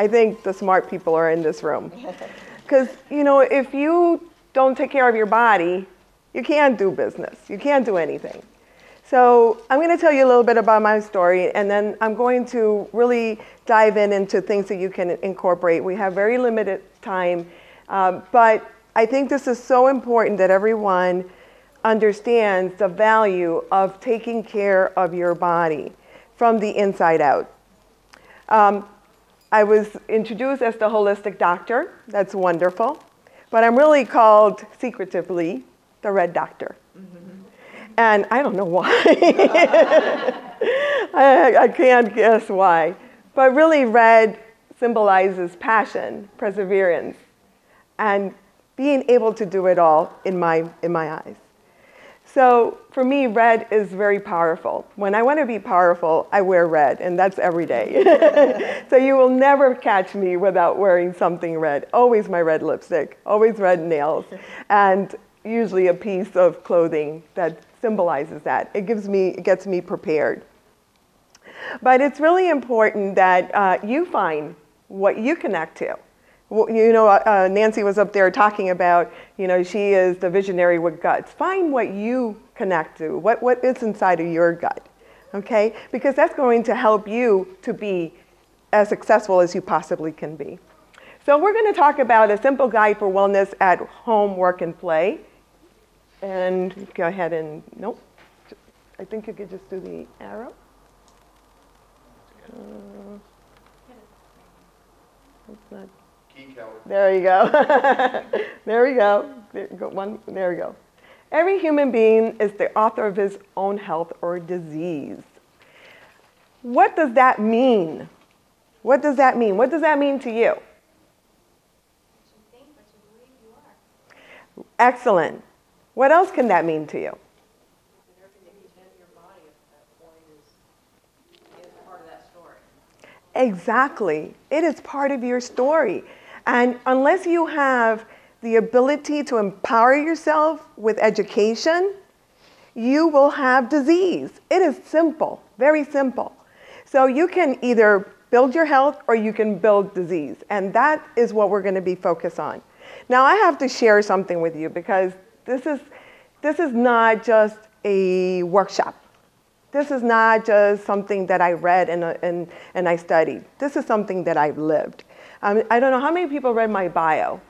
I think the smart people are in this room. Because, you know, if you don't take care of your body, you can't do business. You can't do anything. So I'm going to tell you a little bit about my story, and then I'm going to really dive into things that you can incorporate. We have very limited time, but I think this is so important that everyone understands the value of taking care of your body from the inside out. I was introduced as the holistic doctor. That's wonderful. But I'm really called secretively the red doctor. And I don't know why. I can't guess why. But really, red symbolizes passion, perseverance, and being able to do it all in my eyes. So for me, red is very powerful. When I want to be powerful, I wear red, and that's every day. So you will never catch me without wearing something red. Always my red lipstick, always red nails, and usually a piece of clothing that symbolizes that. It gets me prepared. But it's really important that you find what you connect to. You know, Nancy was up there talking about, you know, she is the visionary with guts. Find what you connect to, what is inside of your gut, okay? Because that's going to help you to be as successful as you possibly can be. So we're going to talk about a simple guide for wellness at home, work, and play. And go ahead and, nope, I think you could just do the arrow. It's not. There you go. There we go. There we go. Every human being is the author of his own health or disease. What does that mean? What does that mean? What does that mean to you? What you think, what you believe you are. Excellent. What else can that mean to you? Everything that you tend to your body at that point is part of that story. Exactly. It is part of your story. And unless you have the ability to empower yourself with education, you will have disease. It is simple, very simple. So you can either build your health or you can build disease. And that is what we're going to be focused on. Now, I have to share something with you because this is not just a workshop. This is not just something that I read and I studied. This is something that I've lived. I don't know how many people read my bio.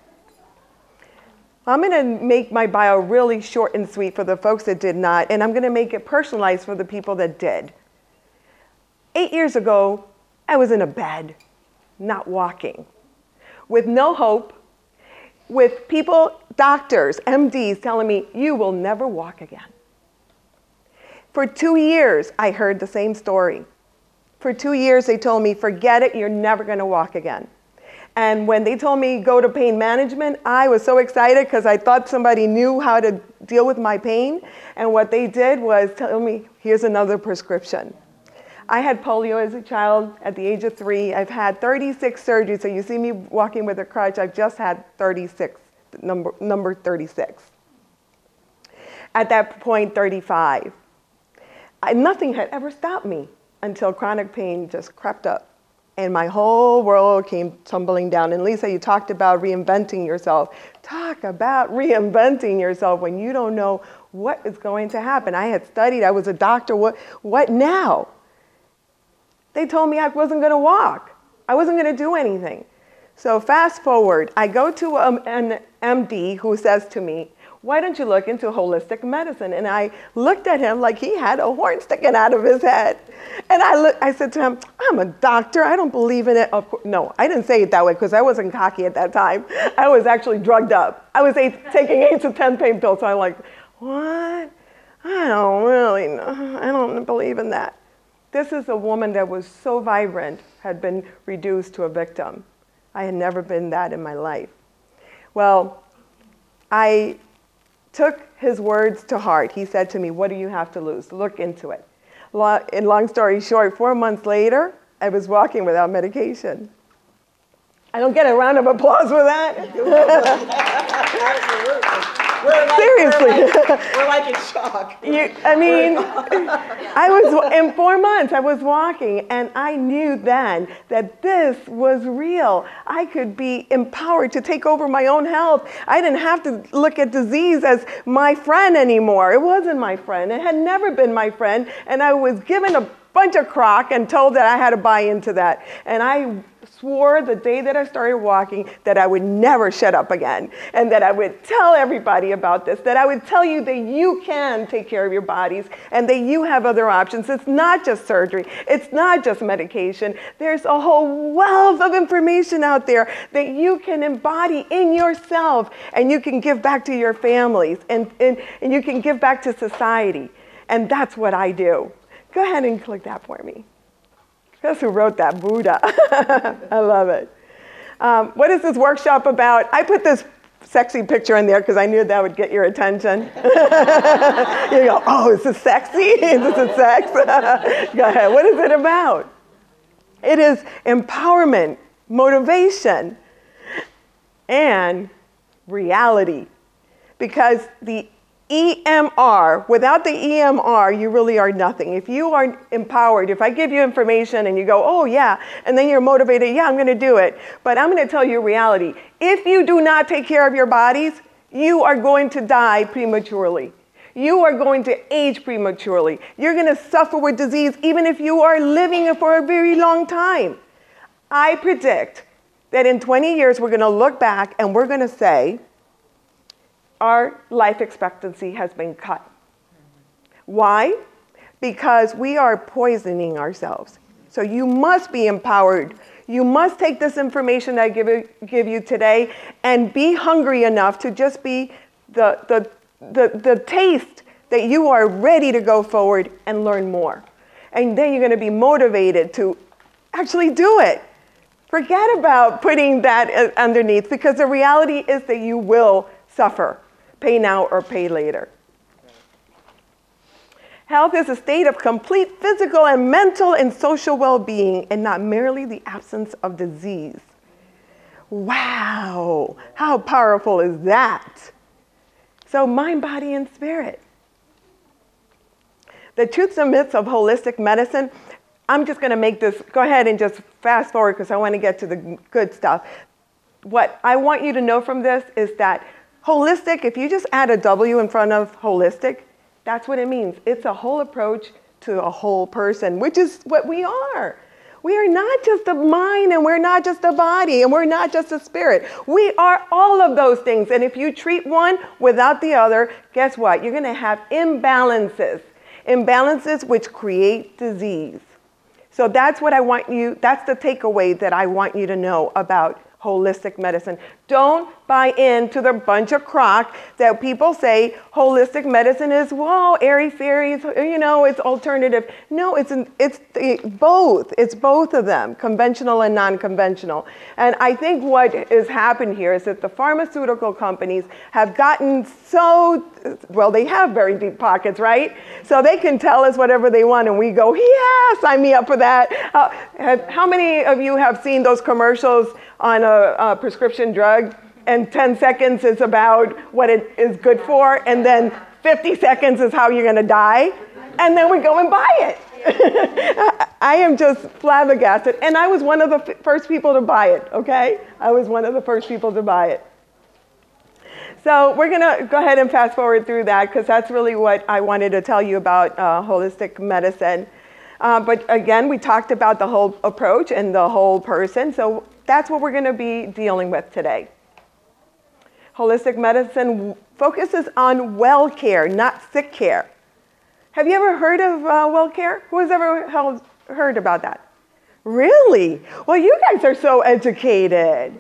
I'm going to make my bio really short and sweet for the folks that did not, and I'm going to make it personalized for the people that did. 8 years ago, I was in a bed, not walking, with no hope, with people, doctors, MDs telling me, you will never walk again. For 2 years, I heard the same story. For 2 years, they told me, forget it, you're never going to walk again. And when they told me go to pain management, I was so excited because I thought somebody knew how to deal with my pain. And what they did was tell me, here's another prescription. I had polio as a child at the age of 3. I've had 36 surgeries. So you see me walking with a crutch. I've just had 36, number 36. At that point, 35. Nothing had ever stopped me until chronic pain just crept up. And my whole world came tumbling down. And Lisa, you talked about reinventing yourself. Talk about reinventing yourself when you don't know what is going to happen. I had studied, I was a doctor, what now? They told me I wasn't going to walk. I wasn't going to do anything. So fast forward, I go to an MD who says to me, why don't you look into holistic medicine? And I looked at him like he had a horn sticking out of his head. And I said to him, I'm a doctor. I don't believe in it. Of course, no, I didn't say it that way because I wasn't cocky at that time. I was actually drugged up. I was taking 8 to 10 pain pills. So I'm like, what? I don't really know. I don't believe in that. This is a woman that was so vibrant, had been reduced to a victim. I had never been that in my life. Well, I took his words to heart. He said to me, what do you have to lose? Look into it. In long story short, 4 months later, I was walking without medication. I don't get a round of applause for that. Seriously. We're like in shock. I mean, in 4 months, I was walking, and I knew then that this was real. I could be empowered to take over my own health. I didn't have to look at disease as my friend anymore. It wasn't my friend. It had never been my friend, and I was given a bunch of crock and told that I had to buy into that. And I swore the day that I started walking that I would never shut up again, and that I would tell everybody about this, that I would tell you that you can take care of your bodies and that you have other options. It's not just surgery. It's not just medication. There's a whole wealth of information out there that you can embody in yourself, and you can give back to your families, and you can give back to society. And that's what I do. Go ahead and click that for me. That's who wrote that, Buddha. I love it. What is this workshop about? I put this sexy picture in there because I knew that would get your attention. You go, oh, is this sexy? Is this a sex? Go ahead. What is it about? It is empowerment, motivation, and reality. Because the EMR, without the EMR, you really are nothing. If you are empowered, if I give you information and you go, oh yeah, and then you're motivated, yeah, I'm gonna do it. But I'm gonna tell you reality. If you do not take care of your bodies, you are going to die prematurely. You are going to age prematurely. You're gonna suffer with disease even if you are living for a very long time. I predict that in 20 years, we're gonna look back and we're gonna say, our life expectancy has been cut. Why? Because we are poisoning ourselves. So you must be empowered. You must take this information that I give you today and be hungry enough to just be the taste that you are ready to go forward and learn more. And then you're going to be motivated to actually do it. Forget about putting that underneath, because the reality is that you will suffer. Pay now or pay later. Health is a state of complete physical and mental and social well-being, and not merely the absence of disease. Wow, how powerful is that? So mind, body, and spirit. The truths and myths of holistic medicine. I'm just going to make this, go ahead and just fast forward because I want to get to the good stuff. What I want you to know from this is that holistic, if you just add a W in front of holistic, that's what it means. It's a whole approach to a whole person, which is what we are. We are not just a mind, and we're not just a body, and we're not just a spirit. We are all of those things. And if you treat one without the other, guess what? You're going to have imbalances. Imbalances which create disease. So that's what I want you, that's the takeaway that I want you to know about holistic medicine. Don't buy into the bunch of crock that people say holistic medicine is, whoa, airy-fairy, you know, it's alternative. No, it's both. It's both of them, conventional and non-conventional. And I think what has happened here is that the pharmaceutical companies have gotten so, well, they have very deep pockets, right? So they can tell us whatever they want, and we go, yeah, sign me up for that. How many of you have seen those commercials on a prescription drug, and 10 seconds is about what it is good for, and then 50 seconds is how you're going to die, and then we go and buy it. I am just flabbergasted, and I was one of the first people to buy it, okay? I was one of the first people to buy it. So we're going to go ahead and fast forward through that, because that's really what I wanted to tell you about holistic medicine. But again, we talked about the whole approach and the whole person, so that's what we're going to be dealing with today. Holistic medicine focuses on well care, not sick care. Have you ever heard of well care? Who has ever heard about that? Really? Well, you guys are so educated.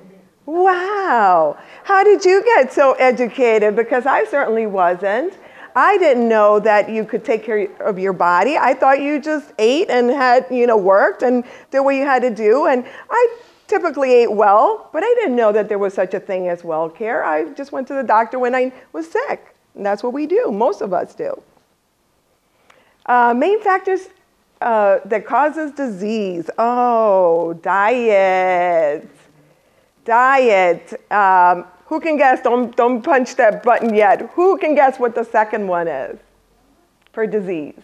Wow. How did you get so educated? Because I certainly wasn't. I didn't know that you could take care of your body. I thought you just ate and had, worked and did what you had to do. And I typically ate well, but I didn't know that there was such a thing as well care. I just went to the doctor when I was sick. And that's what we do. Most of us do. Main factors that causes disease. Oh, diet. Diet. Who can guess? Don't punch that button yet. Who can guess what the second one is for disease?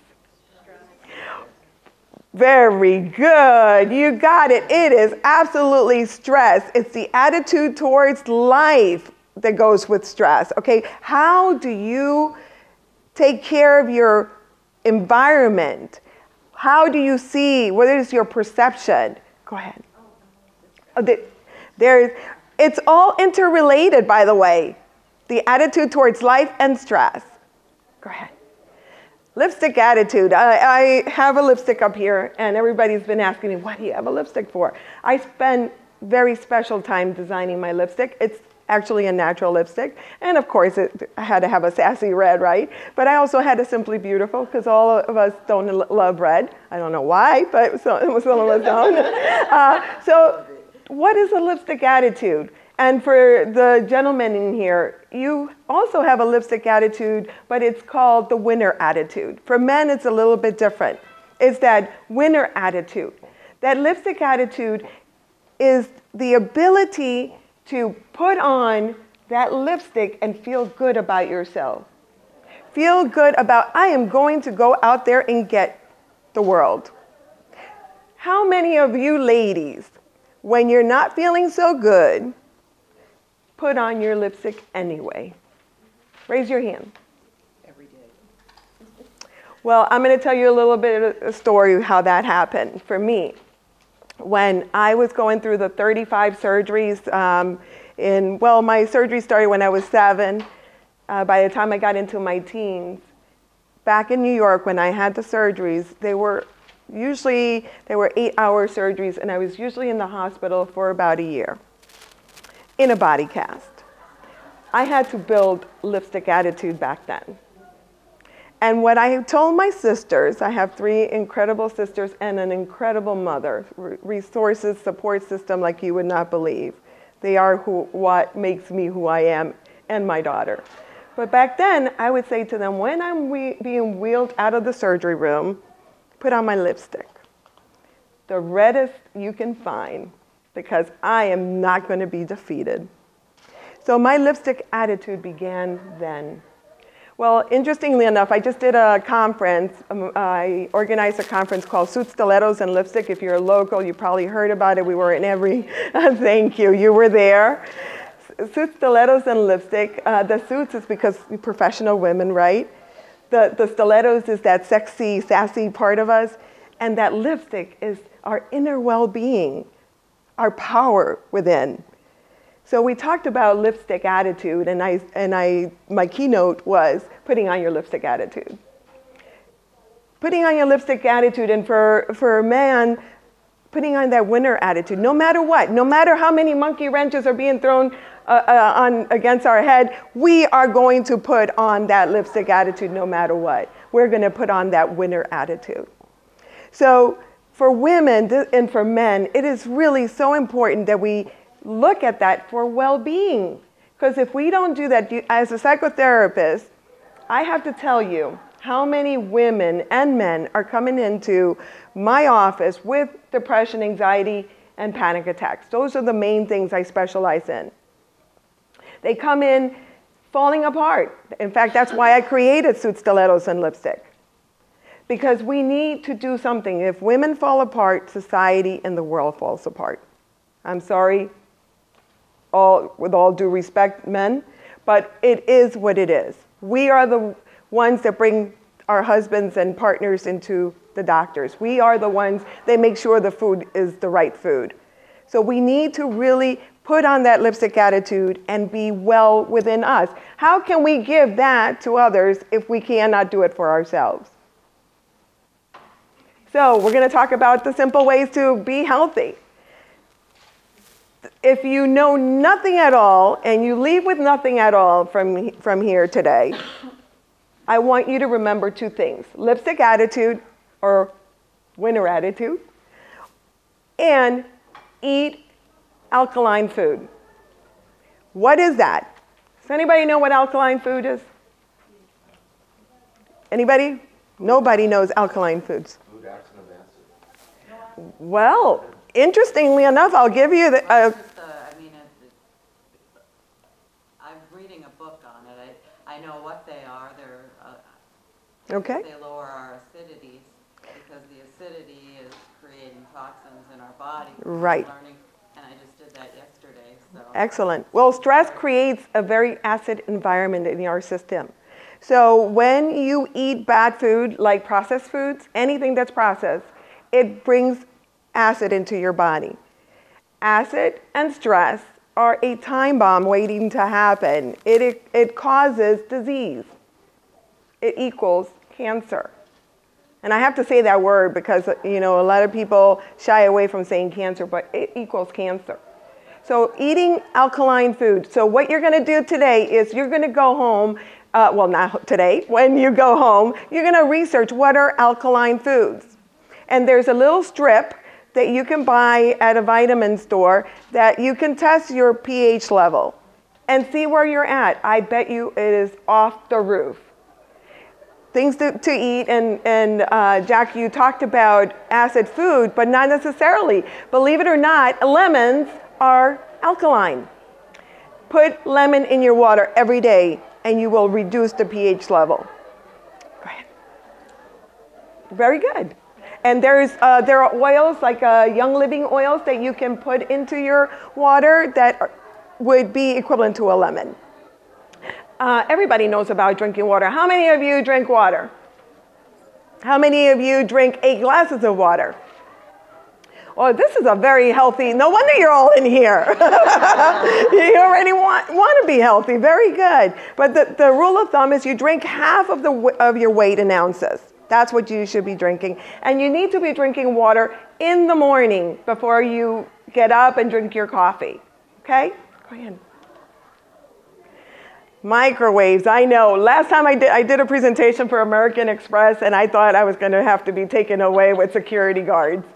Very good. You got it. It is absolutely stress. It's the attitude towards life that goes with stress. Okay, how do you take care of your environment? How do you see? What is your perception? Go ahead. It's all interrelated, by the way. The attitude towards life and stress. Go ahead. Lipstick attitude. I have a lipstick up here, and everybody's been asking me, what do you have a lipstick for? I spend very special time designing my lipstick. It's actually a natural lipstick. And of course, I had to have a sassy red, right? But I also had a Simply Beautiful, because all of us don't love red. I don't know why, but some of us don't. So what is a lipstick attitude? And for the gentlemen in here, you also have a lipstick attitude, but it's called the winner attitude. For men, it's a little bit different. It's that winner attitude. That lipstick attitude is the ability to put on that lipstick and feel good about yourself. Feel good about, I am going to go out there and get the world. How many of you ladies, when you're not feeling so good, put on your lipstick anyway? Raise your hand. Every day. Well, I'm going to tell you a little bit of a story of how that happened for me. When I was going through the 35 surgeries, my surgery started when I was 7. By the time I got into my teens, back in New York when I had the surgeries, they were 8-hour surgeries, and I was usually in the hospital for about a year in a body cast. I had to build lipstick attitude back then. And what I told my sisters, I have 3 incredible sisters and an incredible mother, resources, support system like you would not believe. They are what makes me who I am, and my daughter. But back then, I would say to them, when I'm being wheeled out of the surgery room, put on my lipstick. The reddest you can find, because I am not going to be defeated. So my lipstick attitude began then. Well, interestingly enough, I just did a conference. I organized a conference called Suits, Stilettos, and Lipstick. If you're local, you probably heard about it. We were in every, thank you, you were there. Suits, Stilettos, and Lipstick. The suits is because we're professional women, right? The stilettos is that sexy, sassy part of us. And that lipstick is our inner well-being, our power within. So we talked about lipstick attitude, and my keynote was putting on your lipstick attitude. Putting on your lipstick attitude, and for a man, putting on that winner attitude, no matter what, no matter how many monkey wrenches are being thrown against our head, we are going to put on that lipstick attitude no matter what. We're going to put on that winner attitude. So for women and for men, it is really so important that we look at that for well-being. Because if we don't do that, as a psychotherapist, I have to tell you how many women and men are coming into my office with depression, anxiety, and panic attacks. Those are the main things I specialize in. They come in falling apart. In fact, that's why I created Suits, Stilettos, and Lipstick. Because we need to do something. If women fall apart, society and the world falls apart. I'm sorry, with all due respect, men, but it is what it is. We are the ones that bring our husbands and partners into the doctors. We are the ones that make sure the food is the right food. So we need to really put on that lipstick attitude and be well within us. How can we give that to others if we cannot do it for ourselves? So we're going to talk about the simple ways to be healthy. If you know nothing at all and you leave with nothing at all from here today, I want you to remember 2 things: lipstick attitude or winner attitude, and eat alkaline food. What is that? Does anybody know what alkaline food is? Anybody? Nobody knows alkaline foods. Food acts in a acid. Well, interestingly enough, I'll give you I know what they are. They're, Okay. they lower our acidities because the acidity is creating toxins in our body. Right. Learning, and I just did that yesterday. So. Excellent. Well, stress creates a very acid environment in our system. So when you eat bad food, like processed foods, anything that's processed, it brings acid into your body. Acid and stress are a time bomb waiting to happen. It causes disease. It equals cancer. And I have to say that word because, you know, a lot of people shy away from saying cancer, but it equals cancer. So eating alkaline food. So what you're going to do today is you're going to go home, well, not today, when you go home, you're going to research what are alkaline foods. And there's a little strip that you can buy at a vitamin store that you can test your pH level and see where you're at. I bet you it is off the roof. Things to eat, and Jack, you talked about acid food, but not necessarily. Believe it or not, lemons are alkaline. Put lemon in your water every day and you will reduce the pH level. Go ahead. Very good. And there are oils like Young Living oils that you can put into your water that would be equivalent to a lemon. Everybody knows about drinking water. How many of you drink water? How many of you drink 8 glasses of water? Well, this is a very healthy, no wonder you're all in here. You already want to be healthy, very good. But the rule of thumb is you drink half of your weight in ounces. That's what you should be drinking. And you need to be drinking water in the morning before you get up and drink your coffee. Okay? Go ahead. Microwaves, I know. Last time I did a presentation for American Express and I thought I was going to have to be taken away with security guards.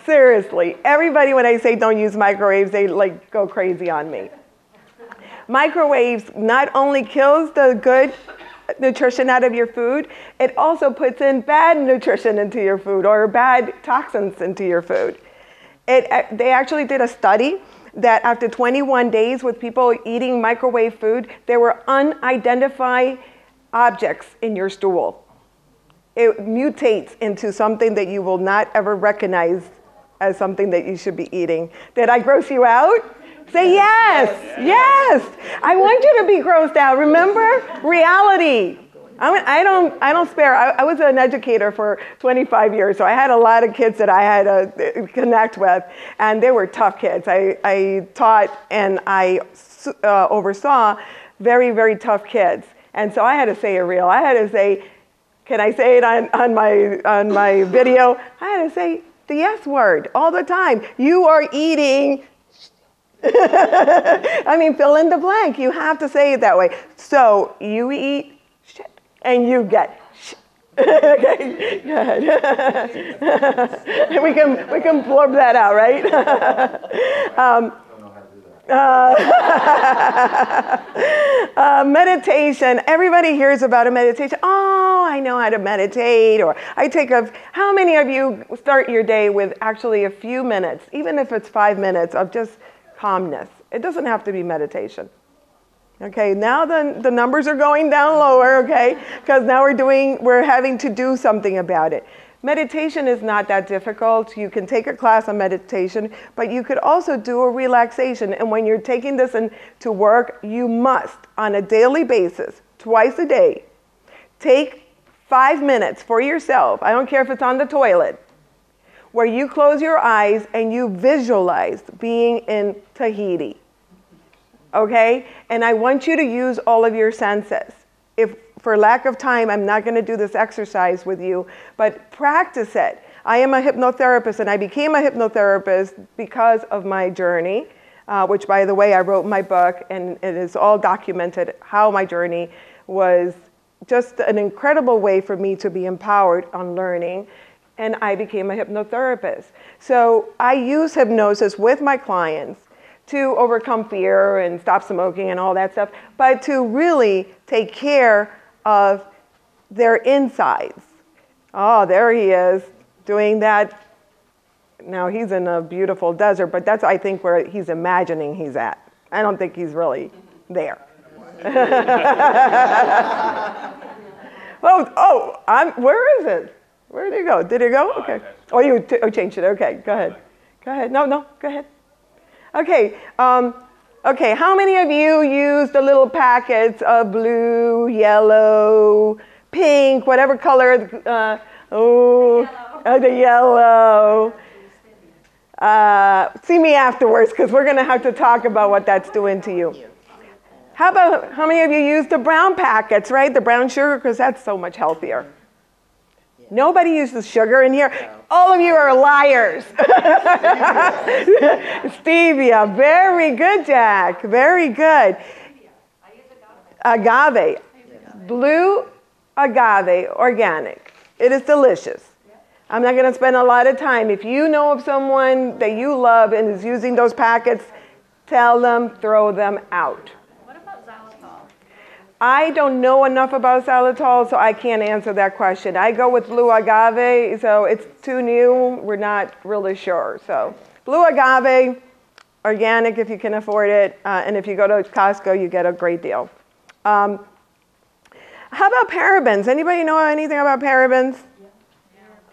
Seriously, everybody when I say don't use microwaves, they like go crazy on me. Microwaves not only kills the good nutrition out of your food, it also puts in bad nutrition into your food or bad toxins into your food. They actually did a study that after 21 days with people eating microwave food, there were unidentified objects in your stool. It mutates into something that you will not ever recognize as something that you should be eating. Did I gross you out? Say yes, yes. I want you to be grossed out. Remember, reality. I don't spare. I was an educator for 25 years, so I had a lot of kids that I had to connect with, and they were tough kids. I taught and I oversaw very, very tough kids, and so I had to say it real. I had to say, can I say it on my video? I had to say the yes word all the time. You are eating. I mean, fill in the blank. You have to say it that way. So you eat shit and you get shit. Okay, good. we can blurb that out, right? Meditation. Everybody hears about a meditation. Oh, I know how to meditate. Or how many of you start your day with actually a few minutes, even if it's 5 minutes of just calmness? It doesn't have to be meditation. Okay, now the numbers are going down lower, okay? Because now we're having to do something about it. Meditation is not that difficult. You can take a class on meditation, but you could also do a relaxation. And when you're taking this to work, you must, on a daily basis, twice a day, take 5 minutes for yourself. I don't care if it's on the toilet, where you close your eyes and you visualize being in Tahiti. Okay? And I want you to use all of your senses. If for lack of time, I'm not going to do this exercise with you, but practice it. I am a hypnotherapist, and I became a hypnotherapist because of my journey, which, by the way, I wrote my book, and it is all documented how my journey was just an incredible way for me to be empowered on learning, and I became a hypnotherapist. So I use hypnosis with my clients to overcome fear and stop smoking and all that stuff, but to really take care of their insides. Oh, there he is doing that. Now he's in a beautiful desert, but that's, I think, where he's imagining he's at. I don't think he's really there. Where is it? Where did it go? Did it go? Okay. Oh, you changed it. Okay, go ahead. Go ahead. No, go ahead. Okay. Okay, how many of you use the little packets of blue, yellow, pink, whatever color? The yellow. See me afterwards, because we're going to have to talk about what that's doing to you. How many of you use the brown packets, right? The brown sugar, because that's so much healthier. Nobody uses sugar in here. All of you are liars. Stevia. Very good, Jack. Very good. Agave. Blue agave, organic. It is delicious. I'm not going to spend a lot of time. If you know of someone that you love and is using those packets, tell them, throw them out. What about xylitol? I don't know enough about xylitol, so I can't answer that question. I go with blue agave, so it's too new. We're not really sure. So blue agave, organic if you can afford it, and if you go to Costco, you get a great deal. How about parabens? Anybody know anything about parabens?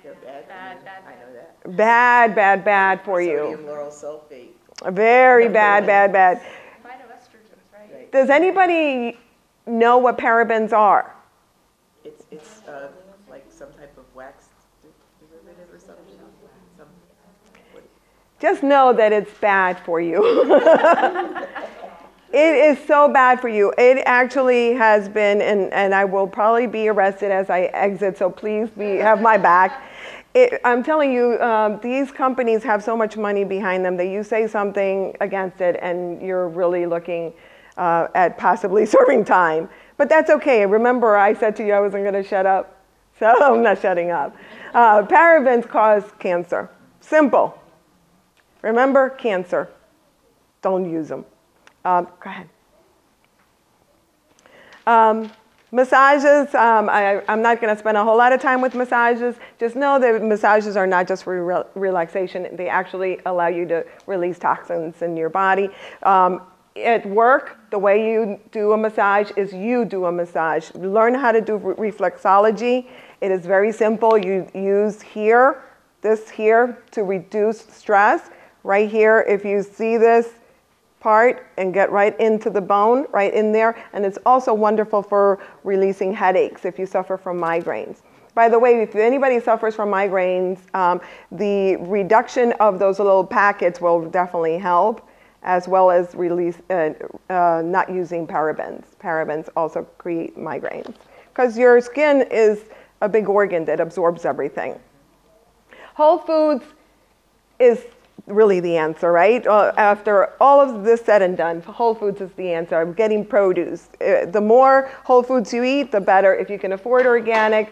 They're bad. I know that. Bad for you. Sodium lauryl sulfate. Very bad. Phytoestrogens, right? Does anybody know what parabens are? It's like some type of wax derivative or something. Just know that it's bad for you. It is so bad for you. It actually has been, and I will probably be arrested as I exit, so please have my back. I'm telling you, these companies have so much money behind them that you say something against it and you're really looking at possibly serving time. But that's okay. Remember, I said to you I wasn't going to shut up, so I'm not shutting up. Parabens cause cancer. Simple. Remember, cancer. Don't use them. Go ahead. Massages, I'm not going to spend a whole lot of time with massages. Just know that massages are not just for relaxation. They actually allow you to release toxins in your body. At work, the way you do a massage is you do a massage. Learn how to do reflexology. It is very simple. You use this here to reduce stress. Right here, if you see this part and get right into the bone, right in there. And it's also wonderful for releasing headaches if you suffer from migraines. By the way, if anybody suffers from migraines, the reduction of those little packets will definitely help, as well as release not using parabens. Parabens also create migraines because your skin is a big organ that absorbs everything. Whole foods is really the answer, right? After all of this said and done, whole foods is the answer. I'm getting produce. The more whole foods you eat, the better. If you can afford organic,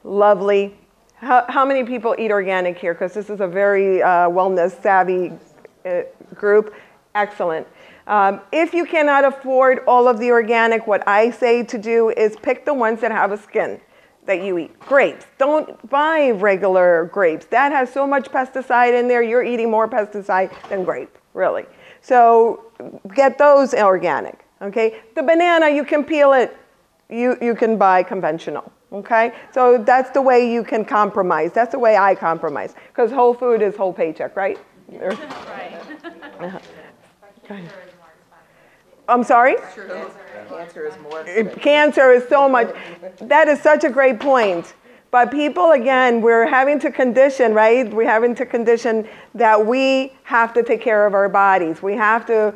lovely. How many people eat organic here? Because this is a very wellness savvy group. Excellent. If you cannot afford all of the organic, what I say to do is pick the ones that have a skin that you eat. Grapes. Don't buy regular grapes. That has so much pesticide in there. You're eating more pesticide than grape, really. So get those organic, okay? The banana, you can peel it. You can buy conventional, okay? So that's the way you can compromise. That's the way I compromise. Because whole food is whole paycheck, right? Right. I'm sorry? Cancer is more. Cancer is so much. That is such a great point. But people, again, we're having to condition, right? We're having to condition that we have to take care of our bodies. We have to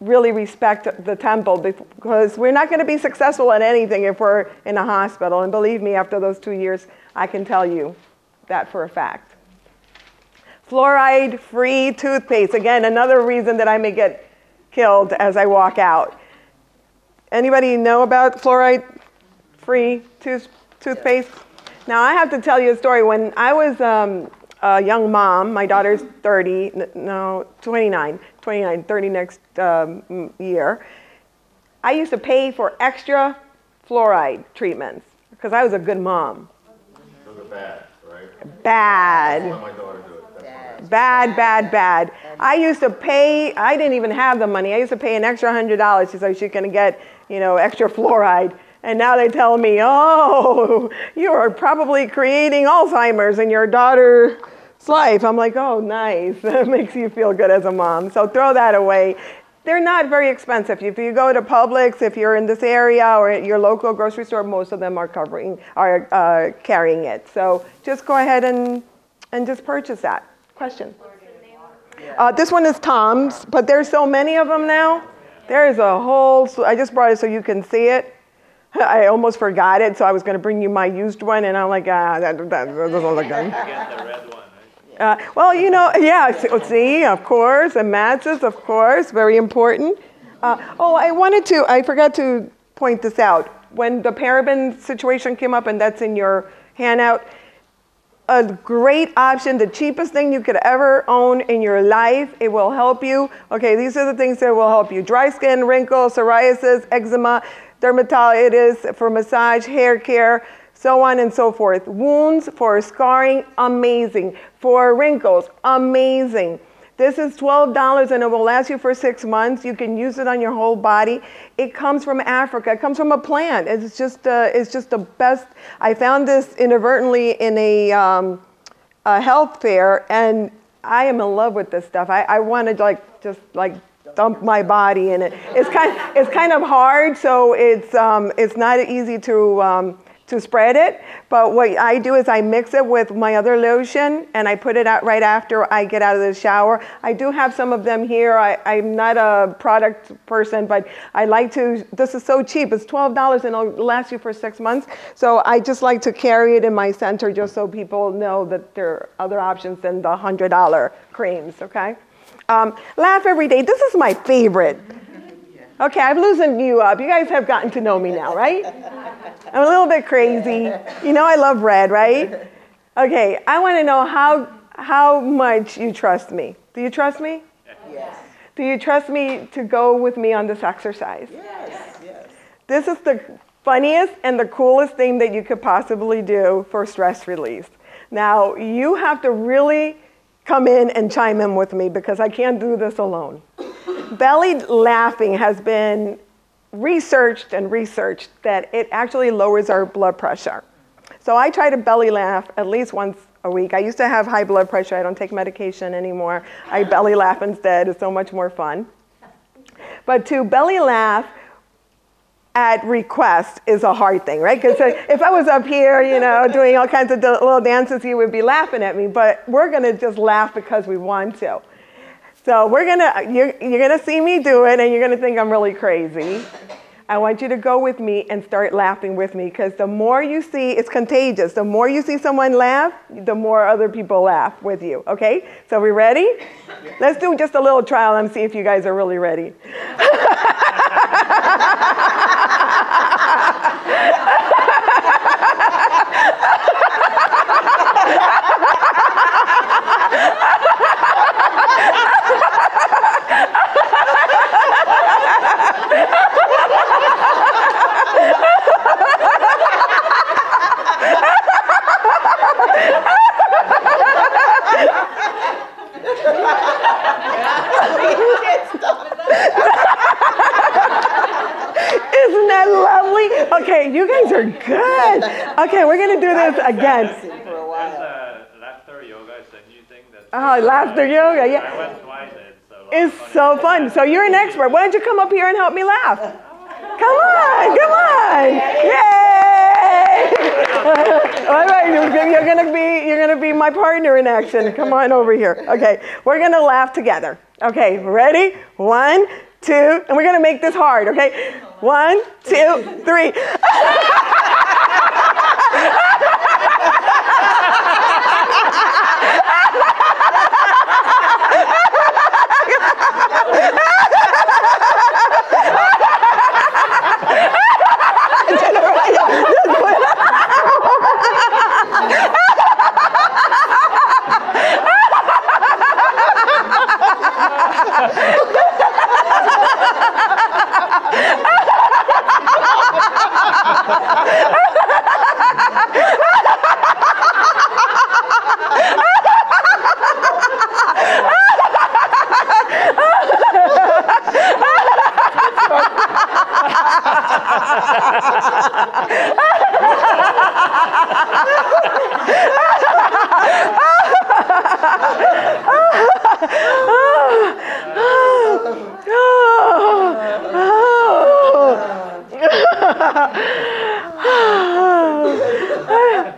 really respect the temple because we're not going to be successful at anything if we're in a hospital. And believe me, after those 2 years, I can tell you that for a fact. Fluoride-free toothpaste. Again, another reason that I may get killed as I walk out. Anybody know about fluoride-free toothpaste? Now, I have to tell you a story. When I was a young mom, my daughter's 29, 30 next year, I used to pay for extra fluoride treatments because I was a good mom. Those are bad, right? Bad. That's why my daughter do it. Bad, bad, bad. I used to pay, I didn't even have the money. I used to pay an extra $100 so she can get, extra fluoride. And now they tell me, oh, you are probably creating Alzheimer's in your daughter's life. I'm like, oh, nice. That makes you feel good as a mom. So throw that away. They're not very expensive. If you go to Publix, if you're in this area or at your local grocery store, most of them are carrying it. So just go ahead and just purchase that. Question? This one is Tom's, but there's so many of them now. There's a whole, I just brought it so you can see it. I almost forgot it, so I was going to bring you my used one, and I'm like, that doesn't look good. Get the red one, right? Well, yeah, see, of course, and matches, of course, very important. I forgot to point this out. When the paraben situation came up, and that's in your handout, a great option, the cheapest thing you could ever own in your life. It will help you. Okay, these are the things that will help you. Dry skin, wrinkles, psoriasis, eczema, dermatitis for massage, hair care, so on and so forth. Wounds for scarring, amazing. For wrinkles, amazing. This is $12 and it will last you for 6 months. You can use it on your whole body. It comes from Africa. It comes from a plant. It's just the best. I found this inadvertently in a health fair, and I am in love with this stuff. I want to just dump my body in it. It's kind of hard, so it's not easy to spread it. But what I do is I mix it with my other lotion, and I put it out right after I get out of the shower. I do have some of them here. I'm not a product person, but I like to. This is so cheap. It's $12 and it'll last you for 6 months. So I just like to carry it in my center just so people know that there are other options than the $100 creams, okay? Laugh every day. This is my favorite. Okay, I've loosened you up. You guys have gotten to know me now, right? I'm a little bit crazy. I love red, right? Okay, I want to know how much you trust me. Do you trust me? Yes. Do you trust me to go with me on this exercise? Yes. Yes. This is the funniest and the coolest thing that you could possibly do for stress release. Now, you have to really come in and chime in with me because I can't do this alone. Belly laughing has been researched that it actually lowers our blood pressure. So I try to belly laugh at least once a week. I used to have high blood pressure. I don't take medication anymore. I belly laugh instead. It's so much more fun. But to belly laugh at request is a hard thing, right? Because if I was up here, doing all kinds of little dances, you would be laughing at me. But we're going to just laugh because we want to. So you're gonna see me do it, and you're gonna think I'm really crazy. I want you to go with me and start laughing with me, because the more you see, it's contagious. The more you see someone laugh, the more other people laugh with you, okay? So we ready? Let's do just a little trial and see if you guys are really ready. Isn't that lovely? Okay, you guys are good. Okay, we're going to do this again. For a while. There's laughter yoga. It's a new thing that. Oh, laughter yoga, yeah. I went twice. It's It's so fun. So you're an expert. Why don't you come up here and help me laugh? Come on, come on. Yay! All right, you're gonna be my partner in action. Come on over here. Okay, we're gonna laugh together. Okay, ready? 1, 2, and we're gonna make this hard, okay? 1, 2, 3.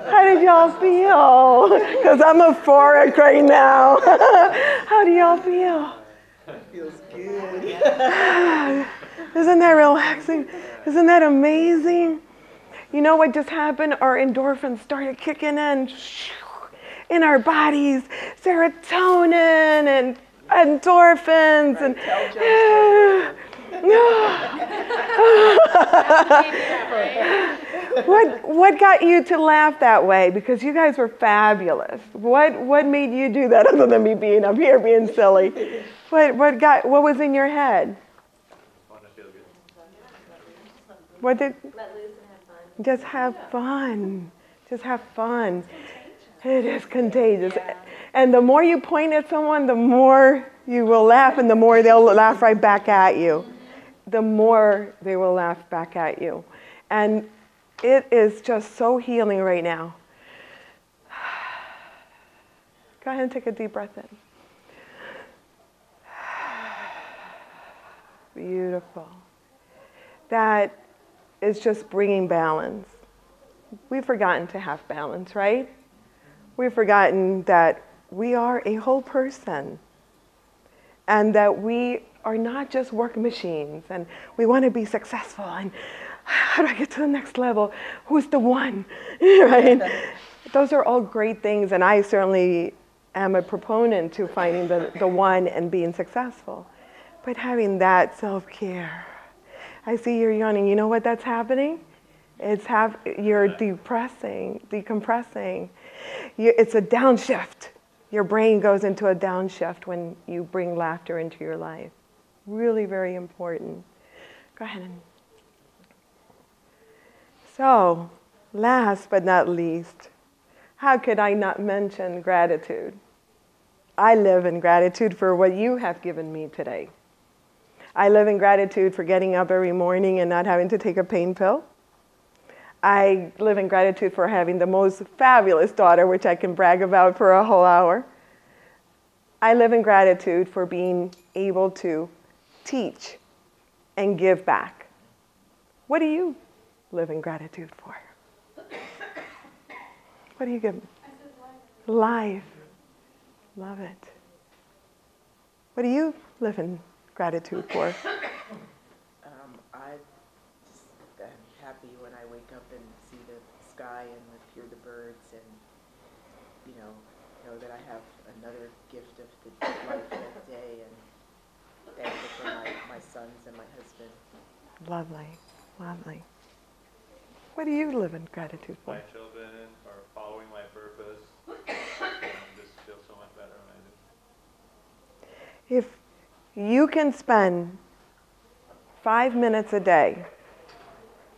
How did y'all feel? Because I'm euphoric right now. How do y'all feel? Feels good. Isn't that relaxing? Isn't that amazing? You know what just happened? Our endorphins started kicking in our bodies. Serotonin and endorphins and what got you to laugh that way? Because you guys were fabulous. What made you do that other than me being up here being silly? What was in your head? Want to feel good. What did? Let loose and have fun. Just have fun. Just have fun. It is contagious. And the more you point at someone, the more you will laugh, and the more they'll laugh right back at you. The more they will laugh back at you. And it is just so healing right now. Go ahead and take a deep breath in. Beautiful. That is just bringing balance. We've forgotten to have balance, right? We've forgotten that we are a whole person and that we are not just work machines and we want to be successful and how do I get to the next level? Who's the one? Right? Those are all great things, and I certainly am a proponent to finding the one and being successful. But having that self-care. I see you're yawning. You know what that's happening? You're decompressing. It's a downshift. Your brain goes into a downshift when you bring laughter into your life. Really very important. Go ahead. So, last but not least, how could I not mention gratitude? I live in gratitude for what you have given me today. I live in gratitude for getting up every morning and not having to take a pain pill. I live in gratitude for having the most fabulous daughter, which I can brag about for a whole hour. I live in gratitude for being able to teach and give back. What do you live in gratitude for? What do you give? Life. Love it. What do you live in gratitude for? I just am happy when I wake up and see the sky and hear the birds and, know that I have another gift of the life that day and thankful for my sons and my husband. Lovely, lovely. What do you live in gratitude for? My children are following my purpose. And just feel so much better when I do. If you can spend 5 minutes a day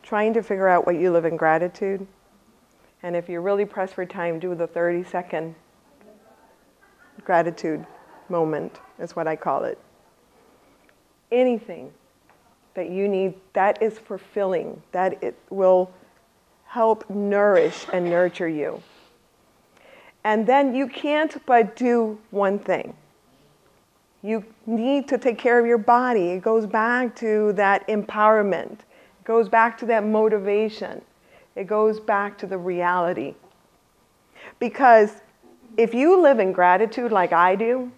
trying to figure out what you live in gratitude, and if you're really pressed for time, do the 30-second gratitude moment, is what I call it. Anything that you need that is fulfilling, that it will help nourish and nurture you. And then you can't but do one thing. You need to take care of your body. It goes back to that empowerment. It goes back to that motivation. It goes back to the reality. Because if you live in gratitude like I do,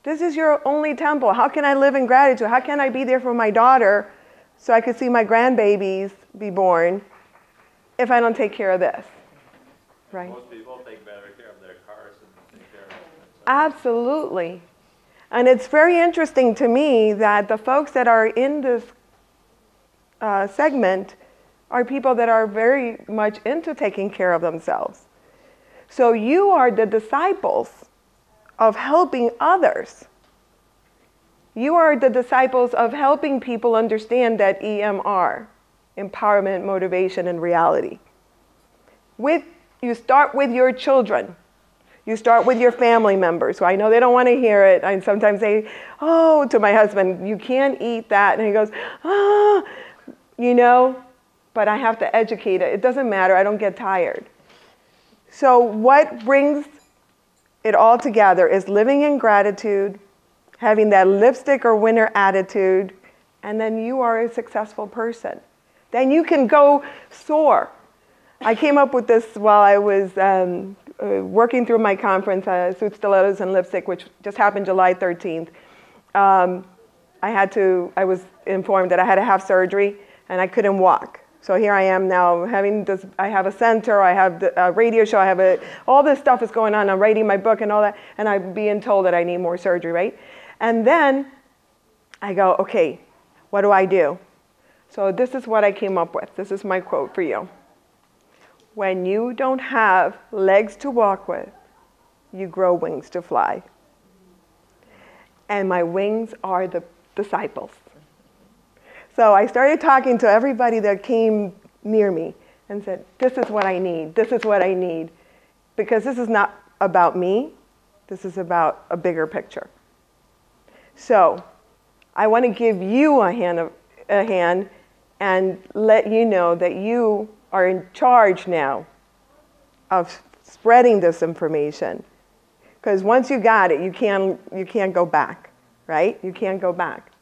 this is your only temple. How can I live in gratitude? How can I be there for my daughter so I could see my grandbabies be born if I don't take care of this? Right? Most people take better care of their cars than take care of themselves. Absolutely. And it's very interesting to me that the folks that are in this segment are people that are very much into taking care of themselves. So you are the disciples of helping others. You are the disciples of helping people understand that EMR, empowerment, motivation, and reality. You start with your children. You start with your family members, who I know they don't want to hear it. I sometimes say, oh, to my husband, you can't eat that. And he goes, but I have to educate it. It doesn't matter. I don't get tired. So what brings it all together is living in gratitude, having that lipstick or winner attitude, and then you are a successful person. Then you can go soar. I came up with this while I was working through my conference, Suit, Stilettos, and Lipstick, which just happened July 13th. I was informed that I had to have surgery, and I couldn't walk. So here I am now having this, I have a center, I have a radio show, all this stuff is going on. I'm writing my book and all that, and I'm being told that I need more surgery, right? And then I go, okay, what do I do? So this is what I came up with. This is my quote for you. When you don't have legs to walk with, you grow wings to fly. And my wings are the disciples. So I started talking to everybody that came near me and said, this is what I need, this is what I need. Because this is not about me, this is about a bigger picture. So I want to give you a hand and let you know that you are in charge now of spreading this information. Because once you got it, you can't go back, right? You can't go back.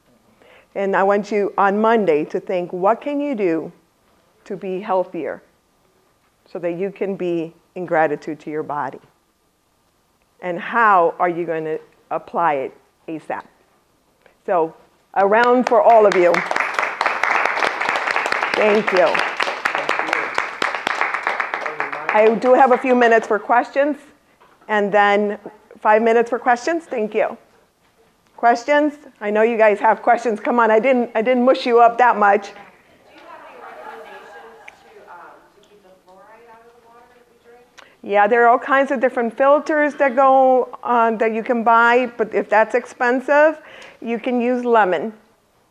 And I want you on Monday to think, what can you do to be healthier so that you can be in gratitude to your body? And how are you going to apply it ASAP? So a round for all of you. Thank you. I do have a few minutes for questions, and then 5 minutes for questions. Thank you. Questions? I know you guys have questions. Come on, I didn't mush you up that much. Do you have any recommendations to keep the fluoride out of the water that we drink? Yeah, there are all kinds of different filters that go on that you can buy, but if that's expensive, you can use lemon.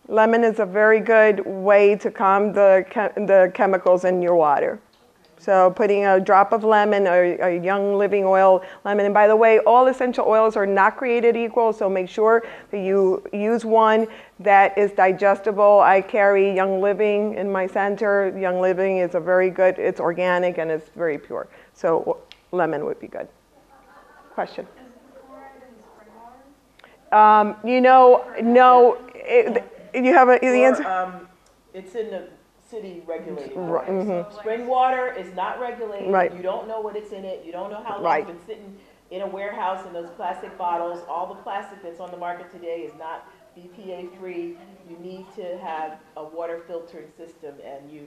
Lemon is a very good way to calm the chemicals in your water. So putting a drop of lemon or a Young Living oil, lemon. And by the way, all essential oils are not created equal, so make sure that you use one that is digestible. I carry Young Living in my center. Young Living is a very good, it's organic and it's very pure. So lemon would be good. Question? Is fluoride in spring water? No. You have the answer? It's in the city regulated Right, water. So spring water is not regulated. Right. You don't know what it's in it. You don't know how long Right. it's been sitting in a warehouse in those plastic bottles. All the plastic that's on the market today is not BPA free. You need to have a water filtering system, and you.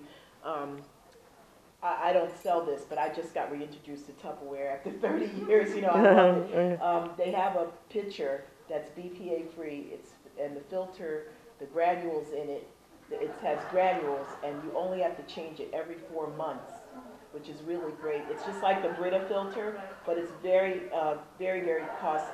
I don't sell this, but I just got reintroduced to Tupperware after 30 years. You know, I love it. They have a pitcher that's BPA free. And the filter, the granules in it. It has granules, and you only have to change it every 4 months, which is really great. It's just like the Brita filter, but it's very, very cost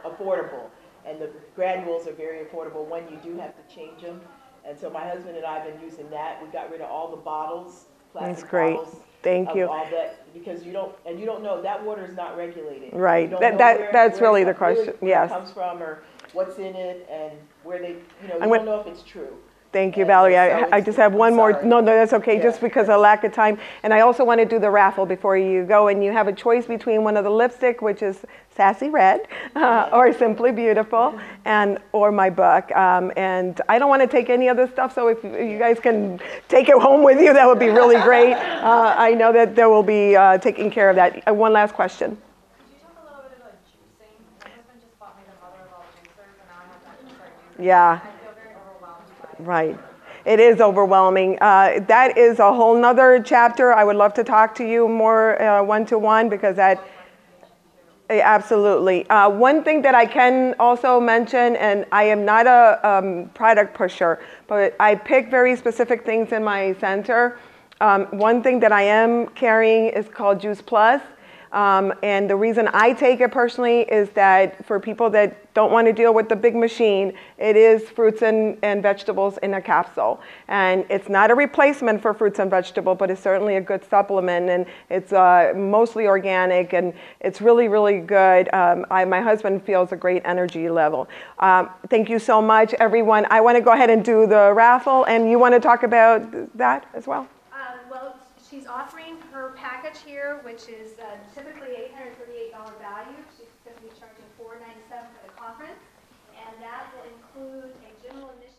affordable. And the granules are very affordable when you do have to change them. And so my husband and I have been using that. We got rid of all the bottles, plastic That's great. bottles. Thank you. All that, because you don't know, that water is not regulated. Right. You don't know That's really the question. where Yes. it comes from or what's in it and where they, you I'm don't know if it's true. Thank you, And Valerie. so I just have one I'm more. sorry. No, that's okay, Yeah. just because of lack of time. And I also want to do the raffle before you go. And you have a choice between one of the lipstick, which is Sassy Red, or Simply Beautiful, or my book. And I don't want to take any other stuff, so if you guys can take it home with you, that would be really great. I know that there will be taking care of that. One last question. Could you talk a little bit about juicing? My husband just bought me the mother of all juicers, and now I have to actually start using Yeah. it. I feel very overwhelmed by it. Right. It is overwhelming. That is a whole nother chapter. I would love to talk to you more one-to-one because that, absolutely. One thing that I can also mention, and I am not a product pusher, but I pick very specific things in my center. One thing that I am carrying is called Juice Plus. And the reason I take it personally is that for people that don't want to deal with the big machine, it is fruits and vegetables in a capsule. And it's not a replacement for fruits and vegetables, but it's certainly a good supplement. And it's mostly organic, and it's really, really good. My husband feels a great energy level. Thank you so much, everyone. I want to go ahead and do the raffle, and you want to talk about that as well? she's offering her package here, which is typically $838 value. She's going to be charging $497 for the conference, and that will include a general admission